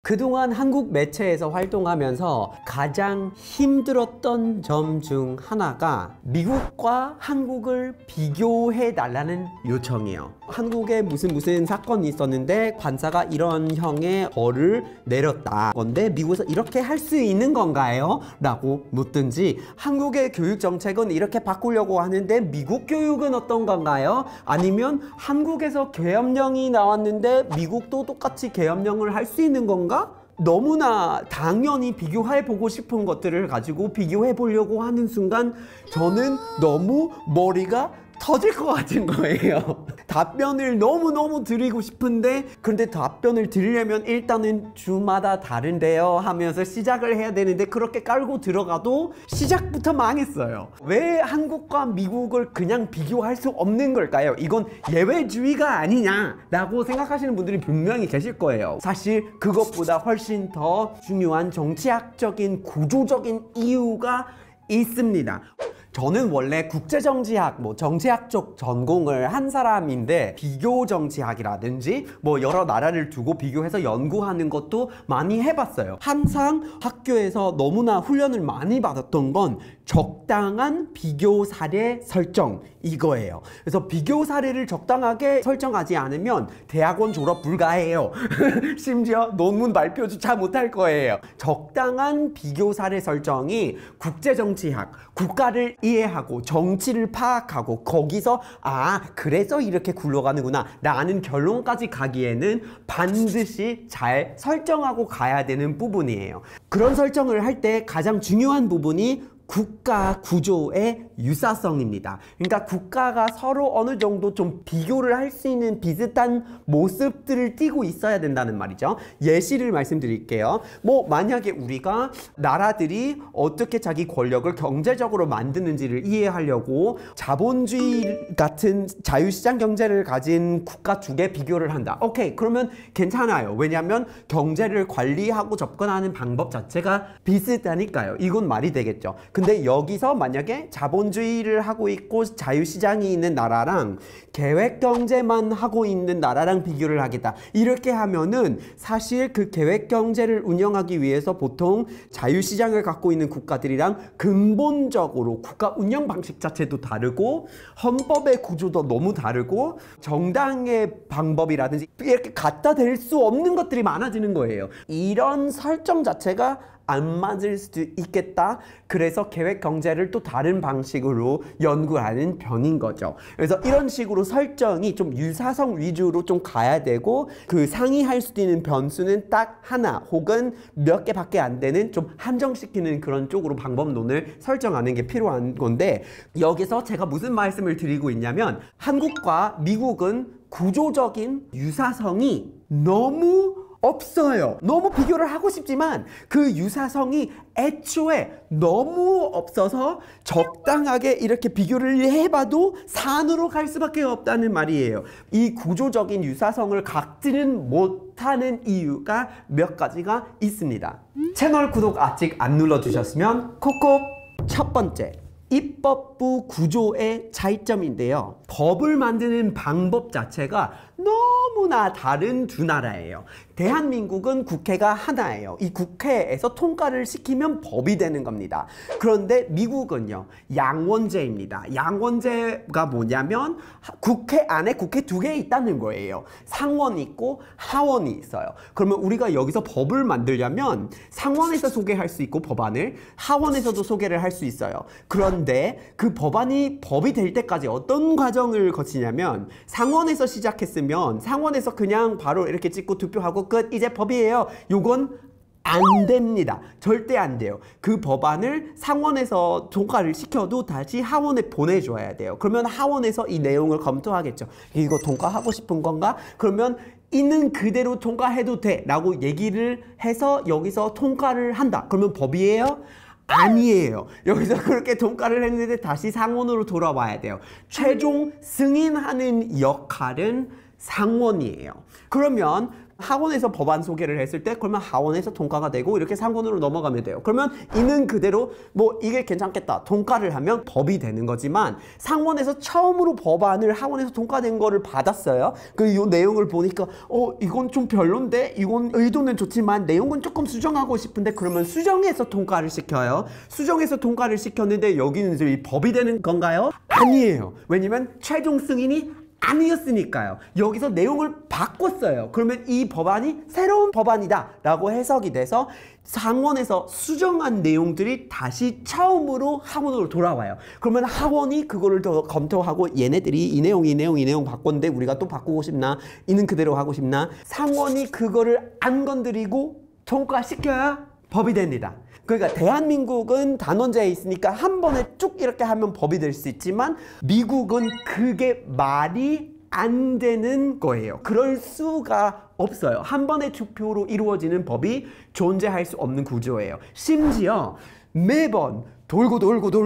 그동안 한국 매체에서 활동하면서 가장 힘들었던 점 중 하나가 미국과 한국을 비교해 달라는 요청이에요. 한국에 무슨 사건이 있었는데 관사가 이런 형의 벌을 내렸다 건데 미국에서 이렇게 할 수 있는 건가요? 라고 묻든지, 한국의 교육 정책은 이렇게 바꾸려고 하는데 미국 교육은 어떤 건가요? 아니면 한국에서 계엄령이 나왔는데 미국도 똑같이 계엄령을 할 수 있는 건가? 너무나 당연히 비교해 보고 싶은 것들을 가지고 비교해 보려고 하는 순간 저는 너무 머리가 터질 것 같은 거예요. 답변을 너무너무 드리고 싶은데, 그런데 답변을 드리려면 일단은 주마다 다른데요 하면서 시작을 해야 되는데, 그렇게 깔고 들어가도 시작부터 망했어요. 왜 한국과 미국을 그냥 비교할 수 없는 걸까요? 이건 예외주의가 아니냐라고 생각하시는 분들이 분명히 계실 거예요. 사실 그것보다 훨씬 더 중요한 정치학적인 구조적인 이유가 있습니다. 저는 원래 국제정치학, 정치학 쪽 전공을 한 사람인데, 비교정치학이라든지 여러 나라를 두고 비교해서 연구하는 것도 많이 해봤어요. 항상 학교에서 너무나 훈련을 많이 받았던 건 적당한 비교 사례 설정, 이거예요. 그래서 비교 사례를 적당하게 설정하지 않으면 대학원 졸업 불가해요. 심지어 논문 발표조차 못할 거예요. 적당한 비교 사례 설정이 국제정치학, 국가를 이해하고 정치를 파악하고 거기서 그래서 이렇게 굴러가는구나 라는 결론까지 가기에는 반드시 잘 설정하고 가야 되는 부분이에요. 그런 설정을 할 때 가장 중요한 부분이 국가 구조의 유사성입니다. 그러니까 국가가 서로 어느 정도 좀 비교를 할 수 있는 비슷한 모습들을 띠고 있어야 된다는 말이죠. 예시를 말씀드릴게요. 만약에 우리가 나라들이 어떻게 자기 권력을 경제적으로 만드는지를 이해하려고 자본주의 같은 자유시장 경제를 가진 국가 두 개 비교를 한다. 오케이, 그러면 괜찮아요. 왜냐하면 경제를 관리하고 접근하는 방법 자체가 비슷하니까요. 이건 말이 되겠죠. 근데 여기서 만약에 자본주의를 하고 있고 자유시장이 있는 나라랑 계획경제만 하고 있는 나라랑 비교를 하겠다, 이렇게 하면은 사실 그 계획경제를 운영하기 위해서 보통 자유시장을 갖고 있는 국가들이랑 근본적으로 국가 운영 방식 자체도 다르고 헌법의 구조도 너무 다르고 정당의 방법이라든지 이렇게 갖다 댈 수 없는 것들이 많아지는 거예요. 이런 설정 자체가 안 맞을 수도 있겠다. 그래서 계획 경제를 또 다른 방식으로 연구하는 편인 거죠. 그래서 이런 식으로 설정이 좀 유사성 위주로 좀 가야 되고, 그 상의할 수도 있는 변수는 딱 하나 혹은 몇 개밖에 안 되는, 좀 한정시키는 그런 쪽으로 방법론을 설정하는 게 필요한 건데, 여기서 제가 무슨 말씀을 드리고 있냐면, 한국과 미국은 구조적인 유사성이 너무 없어요. 너무 비교를 하고 싶지만 그 유사성이 애초에 너무 없어서 적당하게 이렇게 비교를 해봐도 산으로 갈 수밖에 없다는 말이에요. 이 구조적인 유사성을 갖지는 못하는 이유가 몇 가지가 있습니다. 채널 구독 아직 안 눌러주셨으면 콕콕. 첫 번째, 입법부 구조의 차이점인데요. 법을 만드는 방법 자체가 너무나 다른 두 나라예요. 대한민국은 국회가 하나예요. 이 국회에서 통과를 시키면 법이 되는 겁니다. 그런데 미국은요, 양원제입니다. 양원제가 뭐냐면 국회 안에 국회 두 개 있다는 거예요. 상원이 있고 하원이 있어요. 그러면 우리가 여기서 법을 만들려면 상원에서 소개할 수 있고 법안을, 하원에서도 소개를 할 수 있어요. 그런데 그 법안이 법이 될 때까지 어떤 과정을 거치냐면, 상원에서 시작했으면 상원에서 그냥 바로 이렇게 찍고 투표하고 끝, 이제 법이에요. 요건 안 됩니다. 절대 안 돼요. 그 법안을 상원에서 통과를 시켜도 다시 하원에 보내줘야 돼요. 그러면 하원에서 이 내용을 검토하겠죠. 이거 통과하고 싶은 건가? 그러면 있는 그대로 통과해도 돼 라고 얘기를 해서 여기서 통과를 한다. 그러면 법이에요? 아니에요. 여기서 그렇게 통과를 했는데 다시 상원으로 돌아와야 돼요. 최종 승인하는 역할은 상원이에요. 그러면 학원에서 법안 소개를 했을 때 그러면 하원에서 통과가 되고 이렇게 상원으로 넘어가면 돼요. 그러면 있는 그대로 뭐 이게 괜찮겠다 통과를 하면 법이 되는 거지만 상원에서 처음으로 법안을 하원에서 통과된 거를 받았어요. 그 요 내용을 보니까 이건 좀 별론데 이건 의도는 좋지만 내용은 조금 수정하고 싶은데 그러면 수정해서 통과를 시켜요. 수정해서 통과를 시켰는데 여기는 이제 이 법이 되는 건가요? 아니에요. 왜냐면 최종 승인이 아니었으니까요. 여기서 내용을 바꿨어요. 그러면 이 법안이 새로운 법안이다 라고 해석이 돼서 상원에서 수정한 내용들이 다시 처음으로 하원으로 돌아와요. 그러면 하원이 그거를 더 검토하고 얘네들이 이 내용 바꿨는데 우리가 또 바꾸고 싶나? 있는 그대로 하고 싶나? 상원이 그거를 안 건드리고 통과시켜야 법이 됩니다. 그러니까 대한민국은 단원제에 있으니까 한 번에 쭉 이렇게 하면 법이 될 수 있지만 미국은 그게 말이 안 되는 거예요. 그럴 수가 없어요. 한 번의 투표로 이루어지는 법이 존재할 수 없는 구조예요. 심지어 매번 돌게끔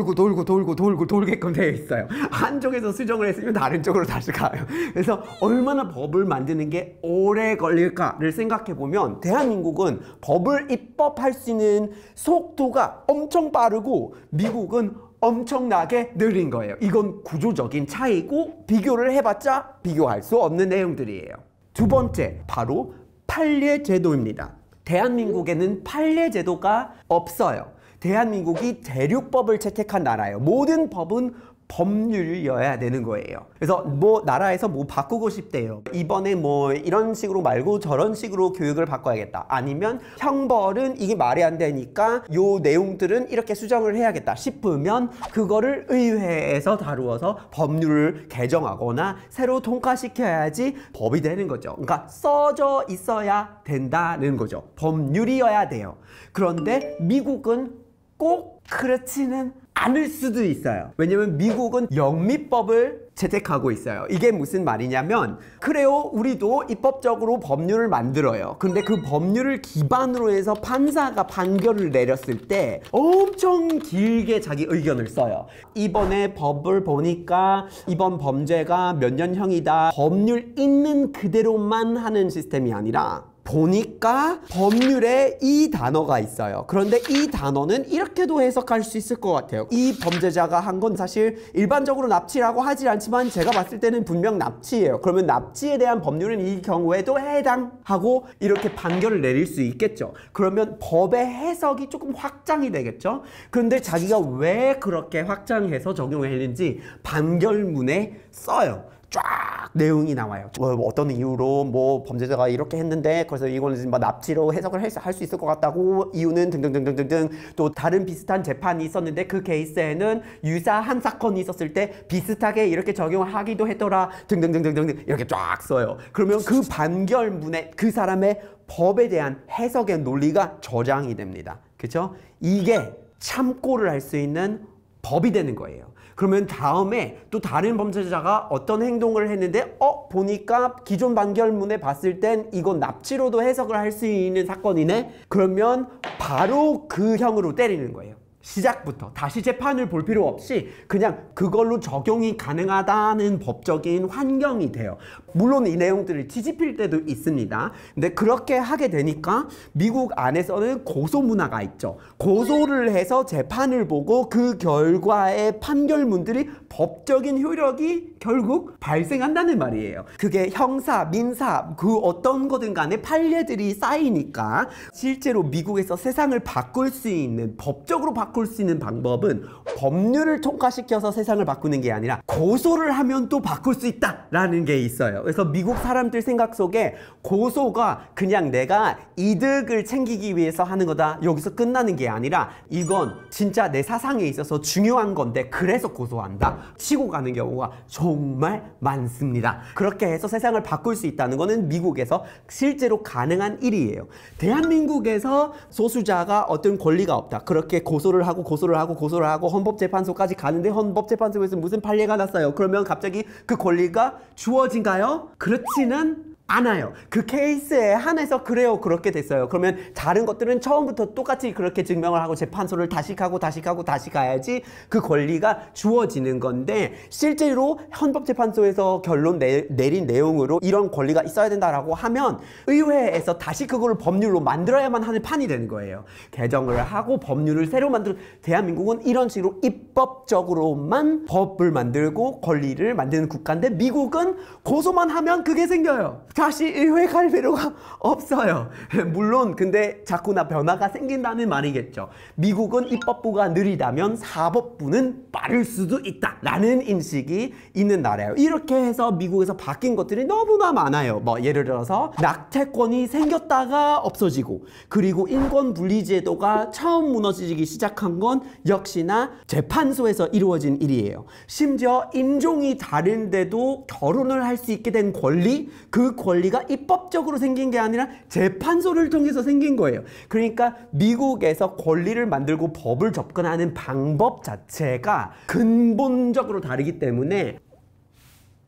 되어 있어요. 한쪽에서 수정을 했으면 다른 쪽으로 다시 가요. 그래서 얼마나 법을 만드는 게 오래 걸릴까를 생각해 보면 대한민국은 법을 입법할 수 있는 속도가 엄청 빠르고 미국은 엄청나게 느린 거예요. 이건 구조적인 차이고 비교를 해봤자 비교할 수 없는 내용들이에요. 두 번째, 바로 판례 제도입니다. 대한민국에는 판례 제도가 없어요. 대한민국이 대륙법을 채택한 나라예요. 모든 법은 법률이어야 되는 거예요. 그래서 뭐 나라에서 뭐 바꾸고 싶대요. 이번에 뭐 이런 식으로 말고 저런 식으로 교육을 바꿔야겠다. 아니면 형벌은 이게 말이 안 되니까 요 내용들은 이렇게 수정을 해야겠다 싶으면 그거를 의회에서 다루어서 법률을 개정하거나 새로 통과시켜야지 법이 되는 거죠. 그러니까 써져 있어야 된다는 거죠. 법률이어야 돼요. 그런데 미국은 꼭 그렇지는 않을 수도 있어요. 왜냐면 미국은 영미법을 채택하고 있어요. 이게 무슨 말이냐면 그래요, 우리도 입법적으로 법률을 만들어요. 근데 그 법률을 기반으로 해서 판사가 판결을 내렸을 때 엄청 길게 자기 의견을 써요. 이번에 법을 보니까 이번 범죄가 몇 년형이다. 법률 있는 그대로만 하는 시스템이 아니라 보니까 법률에 이 단어가 있어요. 그런데 이 단어는 이렇게도 해석할 수 있을 것 같아요. 이 범죄자가 한 건 사실 일반적으로 납치라고 하지 않지만 제가 봤을 때는 분명 납치예요. 그러면 납치에 대한 법률은 이 경우에도 해당하고 이렇게 판결을 내릴 수 있겠죠. 그러면 법의 해석이 조금 확장이 되겠죠. 그런데 자기가 왜 그렇게 확장해서 적용을 했는지 판결문에 써요. 쫙 내용이 나와요. 어떤 이유로 뭐 범죄자가 이렇게 했는데 그래서 이거는 뭐 납치로 해석을 할 수 있을 것 같다고 이유는 등등등등등등 또 다른 비슷한 재판이 있었는데 그 케이스에는 유사한 사건이 있었을 때 비슷하게 이렇게 적용하기도 했더라 등등등등등 이렇게 쫙 써요. 그러면 그 판결문에 그 사람의 법에 대한 해석의 논리가 저장이 됩니다. 그렇죠? 이게 참고를 할 수 있는 법이 되는 거예요. 그러면 다음에 또 다른 범죄자가 어떤 행동을 했는데 보니까 기존 판결문에 봤을 땐 이건 납치로도 해석을 할 수 있는 사건이네? 그러면 바로 그 형으로 때리는 거예요. 시작부터 다시 재판을 볼 필요 없이 그냥 그걸로 적용이 가능하다는 법적인 환경이 돼요. 물론 이 내용들을 뒤집힐 때도 있습니다. 근데 그렇게 하게 되니까 미국 안에서는 고소 문화가 있죠. 고소를 해서 재판을 보고 그 결과의 판결문들이 법적인 효력이 결국 발생한다는 말이에요. 그게 형사, 민사, 그 어떤 거든 간에 판례들이 쌓이니까 실제로 미국에서 세상을 바꿀 수 있는, 법적으로 바꿀 수 있는 방법은 법률을 통과시켜서 세상을 바꾸는 게 아니라 고소를 하면 또 바꿀 수 있다라는 게 있어요. 그래서 미국 사람들 생각 속에 고소가 그냥 내가 이득을 챙기기 위해서 하는 거다, 여기서 끝나는 게 아니라 이건 진짜 내 사상에 있어서 중요한 건데 그래서 고소한다 치고 가는 경우가 정말 많습니다. 그렇게 해서 세상을 바꿀 수 있다는 거는 미국에서 실제로 가능한 일이에요. 대한민국에서 소수자가 어떤 권리가 없다, 그렇게 고소를 하고 헌법재판소까지 가는데 헌법재판소에서 무슨 판례가 났어요. 그러면 갑자기 그 권리가 주어진가요? 그렇지는 않아요. 그 케이스에 한해서 그래요. 그렇게 됐어요. 그러면 다른 것들은 처음부터 똑같이 그렇게 증명을 하고 재판소를 다시 가고 다시 가야지 그 권리가 주어지는 건데, 실제로 헌법재판소에서 결론 내린 내용으로 이런 권리가 있어야 된다라고 하면 의회에서 다시 그걸 법률로 만들어야만 하는 판이 되는 거예요. 개정을 하고 법률을 새로 만들고, 대한민국은 이런 식으로 입법적으로만 법을 만들고 권리를 만드는 국가인데, 미국은 고소만 하면 그게 생겨요. 다시 의회 갈 필요가 없어요. 물론 근데 자꾸나 변화가 생긴다는 말이겠죠. 미국은 입법부가 느리다면 사법부는 빠를 수도 있다 라는 인식이 있는 나라예요. 이렇게 해서 미국에서 바뀐 것들이 너무나 많아요. 뭐 예를 들어서 낙태권이 생겼다가 없어지고, 그리고 인권분리제도가 처음 무너지기 시작한 건 역시나 재판소에서 이루어진 일이에요. 심지어 인종이 다른데도 결혼을 할 수 있게 된 권리, 그 권리가 입법적으로 생긴 게 아니라 재판소를 통해서 생긴 거예요. 그러니까 미국에서 권리를 만들고 법을 접근하는 방법 자체가 근본적으로 다르기 때문에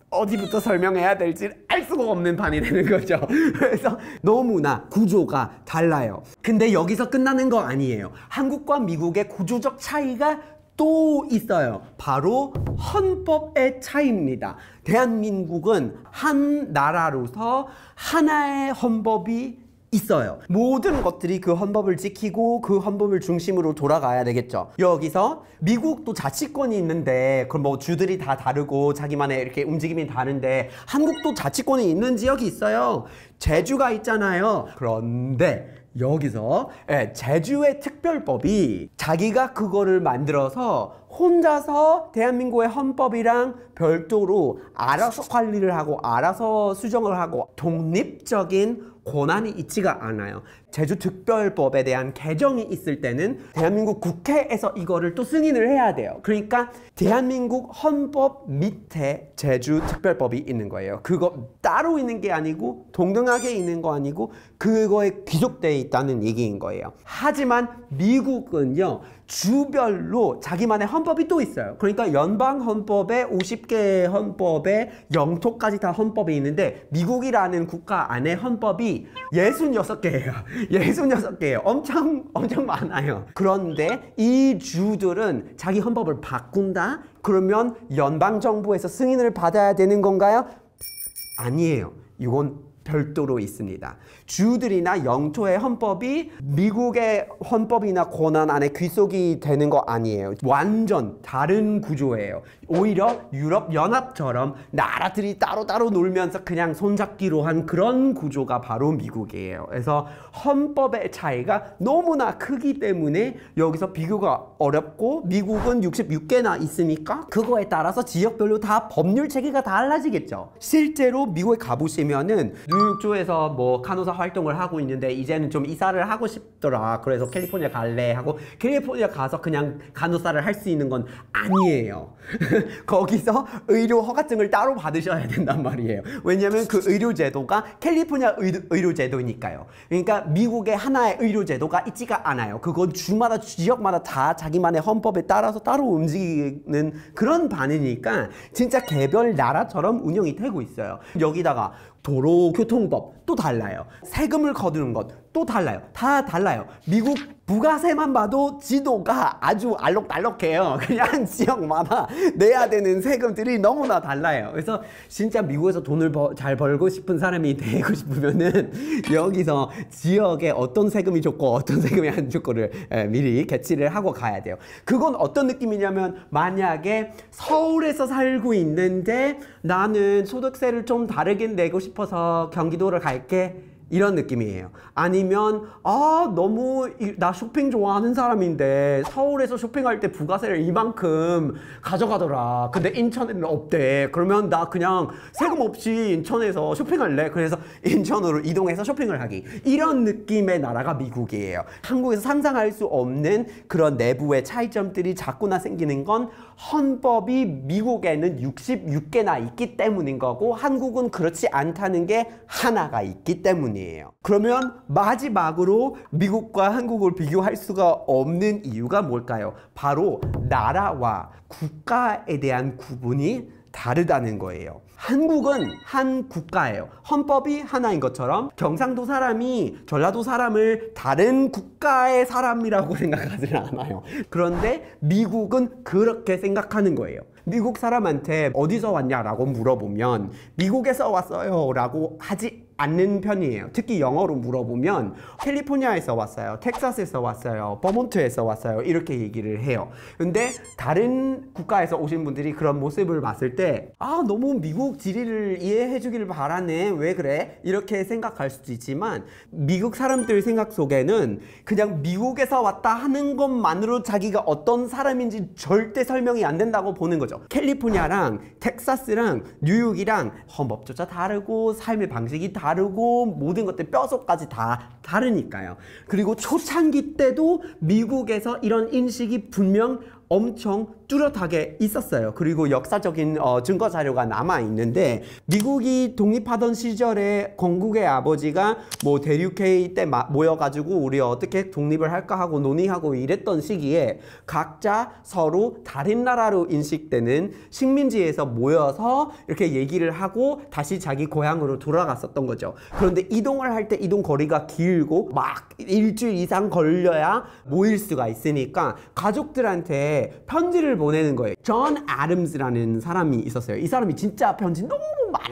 어디부터 설명해야 될지 알 수가 없는 판이 되는 거죠. 그래서 너무나 구조가 달라요. 근데 여기서 끝나는 거 아니에요. 한국과 미국의 구조적 차이가 또 있어요. 바로 헌법의 차이입니다. 대한민국은 한 나라로서 하나의 헌법이 있어요. 모든 것들이 그 헌법을 지키고 그 헌법을 중심으로 돌아가야 되겠죠. 여기서 미국도 자치권이 있는데, 그럼 뭐 주들이 다 다르고 자기만의 이렇게 움직임이 다른데, 한국도 자치권이 있는 지역이 있어요. 제주가 있잖아요. 그런데 여기서 제주의 특별법이 자기가 그거를 만들어서 혼자서 대한민국의 헌법이랑 별도로 알아서 관리를 하고 알아서 수정을 하고 독립적인 권한이 있지가 않아요. 제주특별법에 대한 개정이 있을 때는 대한민국 국회에서 이거를 또 승인을 해야 돼요. 그러니까 대한민국 헌법 밑에 제주특별법이 있는 거예요. 그거 따로 있는 게 아니고 동등하게 있는 거 아니고 그거에 귀속되어 있다는 얘기인 거예요. 하지만 미국은요, 주별로 자기만의 헌법이 또 있어요. 그러니까 연방 헌법에 50개 헌법에 영토까지 다 헌법이 있는데, 미국이라는 국가 안에 헌법이 66개예요. 66개예요. 엄청 많아요. 그런데 이 주들은 자기 헌법을 바꾼다? 그러면 연방정부에서 승인을 받아야 되는 건가요? 아니에요. 이건 별도로 있습니다. 주들이나 영토의 헌법이 미국의 헌법이나 권한 안에 귀속이 되는 거 아니에요. 완전 다른 구조예요. 오히려 유럽연합처럼 나라들이 따로따로 놀면서 그냥 손잡기로 한 그런 구조가 바로 미국이에요. 그래서 헌법의 차이가 너무나 크기 때문에 여기서 비교가 어렵고, 미국은 66개나 있으니까 그거에 따라서 지역별로 다 법률 체계가 달라지겠죠. 실제로 미국에 가보시면은 뉴욕주에서 뭐 간호사 활동을 하고 있는데 이제는 좀 이사를 하고 싶더라. 그래서 캘리포니아 갈래 하고 캘리포니아 가서 그냥 간호사를 할 수 있는 건 아니에요. 거기서 의료 허가증을 따로 받으셔야 된단 말이에요. 왜냐면 그 의료제도가 캘리포니아 의료제도니까요. 그러니까 미국의 하나의 의료제도가 있지가 않아요. 그건 주마다 지역마다 다 자기만의 헌법에 따라서 따로 움직이는 그런 반이니까 진짜 개별 나라처럼 운영이 되고 있어요. 여기다가 도로교통법 또 달라요. 세금을 거두는 것 또 달라요. 다 달라요. 미국 부가세만 봐도 지도가 아주 알록달록해요. 그냥 지역마다 내야 되는 세금들이 너무나 달라요. 그래서 진짜 미국에서 돈을 잘 벌고 싶은 사람이 되고 싶으면은 여기서 지역에 어떤 세금이 좋고 어떤 세금이 안 좋고를 미리 캐치를 하고 가야 돼요. 그건 어떤 느낌이냐면, 만약에 서울에서 살고 있는데 나는 소득세를 좀 다르게 내고 싶어서 경기도를 갈게, 이런 느낌이에요. 아니면 너무 나 쇼핑 좋아하는 사람인데 서울에서 쇼핑할 때 부가세를 이만큼 가져가더라. 근데 인천에는 없대. 그러면 나 그냥 세금 없이 인천에서 쇼핑할래. 그래서 인천으로 이동해서 쇼핑을 하기. 이런 느낌의 나라가 미국이에요. 한국에서 상상할 수 없는 그런 내부의 차이점들이 자꾸나 생기는 건 헌법이 미국에는 66개나 있기 때문인 거고, 한국은 그렇지 않다는 게 하나가 있기 때문이에요. 그러면 마지막으로 미국과 한국을 비교할 수가 없는 이유가 뭘까요? 바로 나라와 국가에 대한 구분이 다르다는 거예요. 한국은 한 국가예요. 헌법이 하나인 것처럼 경상도 사람이 전라도 사람을 다른 국가의 사람이라고 생각하지는 않아요. 그런데 미국은 그렇게 생각하는 거예요. 미국 사람한테 어디서 왔냐라고 물어보면 미국에서 왔어요 라고 하지 않는 편이에요. 특히 영어로 물어보면 캘리포니아에서 왔어요, 텍사스에서 왔어요, 버몬트에서 왔어요 이렇게 얘기를 해요. 근데 다른 국가에서 오신 분들이 그런 모습을 봤을 때 너무 미국 지리를 이해해 주기를 바라네, 왜 그래? 이렇게 생각할 수도 있지만 미국 사람들 생각 속에는 그냥 미국에서 왔다 하는 것만으로 자기가 어떤 사람인지 절대 설명이 안 된다고 보는 거죠. 캘리포니아랑 텍사스랑 뉴욕이랑 헌법조차 다르고 삶의 방식이 다르고 모든 것들 뼛속까지 다 다르니까요. 그리고 초창기 때도 미국에서 이런 인식이 분명 엄청 뚜렷하게 있었어요. 그리고 역사적인 증거 자료가 남아 있는데 미국이 독립하던 시절에 건국의 아버지가 뭐 대륙회의 때 모여가지고 우리 어떻게 독립을 할까 하고 논의하고 이랬던 시기에 각자 서로 다른 나라로 인식되는 식민지에서 모여서 이렇게 얘기를 하고 다시 자기 고향으로 돌아갔었던 거죠. 그런데 이동을 할 때 이동 거리가 길고 막 일주일 이상 걸려야 모일 수가 있으니까 가족들한테 편지를 보내는 거예요. 존 애덤스라는 사람이 있었어요. 이 사람이 진짜 편지 너무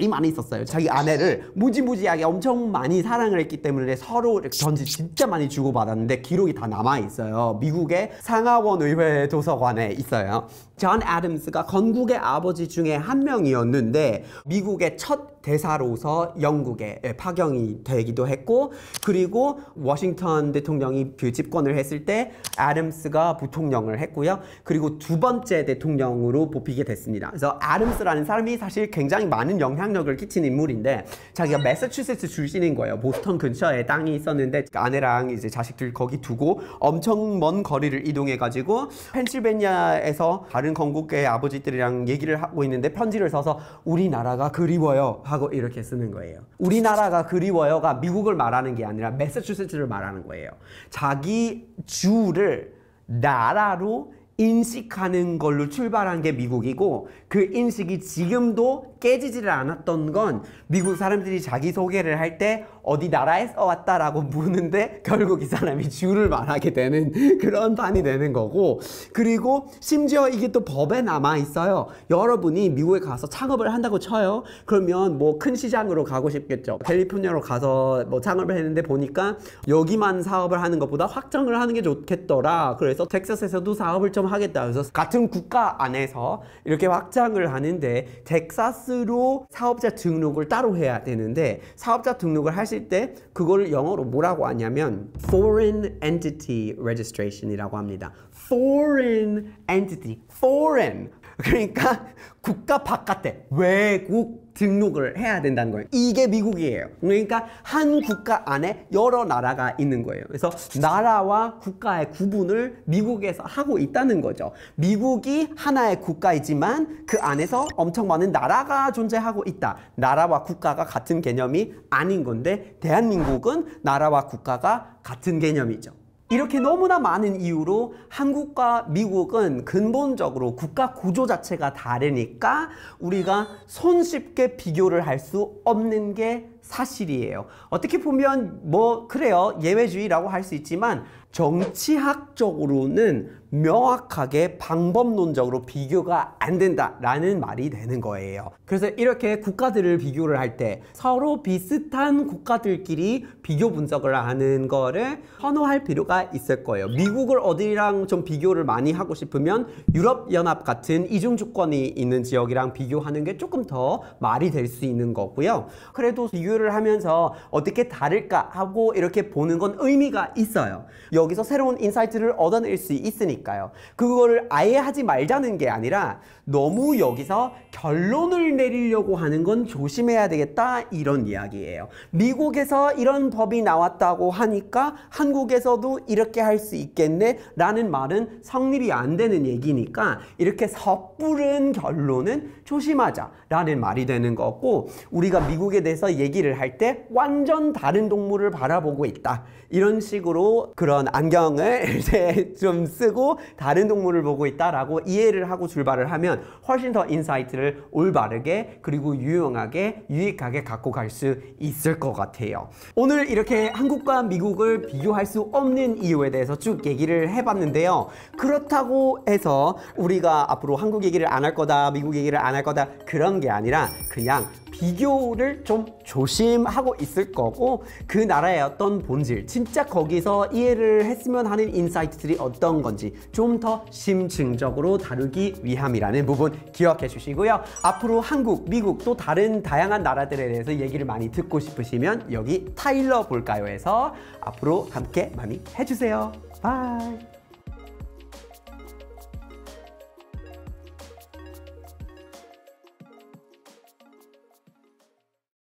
많이 썼어요. 자기 아내를 무지무지하게 엄청 많이 사랑을 했기 때문에 서로 편지 진짜 많이 주고받았는데 기록이 다 남아있어요. 미국의 상하원 의회 도서관에 있어요. 존 애덤스가 건국의 아버지 중에 한 명이었는데 미국의 첫 대사로서 영국에 파견이 되기도 했고, 그리고 워싱턴 대통령이 그 집권을 했을 때 애덤스가 부통령을 했고요. 그리고 두 번째 대통령으로 뽑히게 됐습니다. 그래서 애덤스라는 사람이 사실 굉장히 많은 영향력을 끼친 인물인데 자기가 매사추세츠 출신인 거예요. 보스턴 근처에 땅이 있었는데 아내랑 이제 자식들 거기 두고 엄청 먼 거리를 이동해 가지고 펜실베니아에서 다른 건국의 아버지들이랑 얘기를 하고 있는데 편지를 써서 우리나라가 그리워요 하고 이렇게 쓰는 거예요. 우리나라가 그리워요가 미국을 말하는 게 아니라 매사추세츠를 말하는 거예요. 자기 주를 나라로 인식하는 걸로 출발한 게 미국이고, 그 인식이 지금도 깨지지를 않았던 건 미국 사람들이 자기소개를 할 때 어디 나라에서 왔다라고 묻는데 결국 이 사람이 주를 말하게 되는 그런 판이 되는 거고, 그리고 심지어 이게 또 법에 남아 있어요. 여러분이 미국에 가서 창업을 한다고 쳐요. 그러면 뭐 큰 시장으로 가고 싶겠죠. 캘리포니아로 가서 뭐 창업을 했는데 보니까 여기만 사업을 하는 것보다 확장을 하는 게 좋겠더라. 그래서 텍사스에서도 사업을 좀 하겠다. 그래서 같은 국가 안에서 이렇게 확장을 하는데 텍사스로 사업자 등록을 따로 해야 되는데, 사업자 등록을 하실 때 그걸 영어로 뭐라고 하냐면 Foreign Entity Registration이라고 합니다. Foreign Entity, Foreign. 그러니까 국가 바깥에 외국 등록을 해야 된다는 거예요. 이게 미국이에요. 그러니까 한 국가 안에 여러 나라가 있는 거예요. 그래서 나라와 국가의 구분을 미국에서 하고 있다는 거죠. 미국이 하나의 국가이지만 그 안에서 엄청 많은 나라가 존재하고 있다. 나라와 국가가 같은 개념이 아닌 건데 대한민국은 나라와 국가가 같은 개념이죠. 이렇게 너무나 많은 이유로 한국과 미국은 근본적으로 국가 구조 자체가 다르니까 우리가 손쉽게 비교를 할 수 없는 게 사실이에요. 어떻게 보면 뭐 그래요, 예외주의라고 할 수 있지만 정치학적으로는 명확하게 방법론적으로 비교가 안 된다라는 말이 되는 거예요. 그래서 이렇게 국가들을 비교를 할 때 서로 비슷한 국가들끼리 비교 분석을 하는 거를 선호할 필요가 있을 거예요. 미국을 어디랑 좀 비교를 많이 하고 싶으면 유럽연합 같은 이중주권이 있는 지역이랑 비교하는 게 조금 더 말이 될 수 있는 거고요. 그래도 비교를 하면서 어떻게 다를까 하고 이렇게 보는 건 의미가 있어요. 여기서 새로운 인사이트를 얻어낼 수 있으니까요. 그거를 아예 하지 말자는 게 아니라 너무 여기서 결론을 내리려고 하는 건 조심해야 되겠다, 이런 이야기예요. 미국에서 이런 법이 나왔다고 하니까 한국에서도 이렇게 할 수 있겠네 라는 말은 성립이 안 되는 얘기니까 이렇게 섣부른 결론은 조심하자 라는 말이 되는 거고, 우리가 미국에 대해서 얘기를 할 때 완전 다른 동물을 바라보고 있다 이런 식으로 그런 안경을 이제 좀 쓰고 보고 다른 동물을 보고 있다라고 이해를 하고 출발을 하면 훨씬 더 인사이트를 올바르게 그리고 유용하게 유익하게 갖고 갈 수 있을 것 같아요. 오늘 이렇게 한국과 미국을 비교할 수 없는 이유에 대해서 쭉 얘기를 해봤는데요. 그렇다고 해서 우리가 앞으로 한국 얘기를 안 할 거다, 미국 얘기를 안 할 거다 그런 게 아니라 그냥 비교를 좀 조심하고 있을 거고 그 나라의 어떤 본질, 진짜 거기서 이해를 했으면 하는 인사이트들이 어떤 건지 좀 더 심층적으로 다루기 위함이라는 부분 기억해 주시고요. 앞으로 한국, 미국 또 다른 다양한 나라들에 대해서 얘기를 많이 듣고 싶으시면 여기 타일러 볼까요에서 앞으로 함께 많이 해주세요. 바이.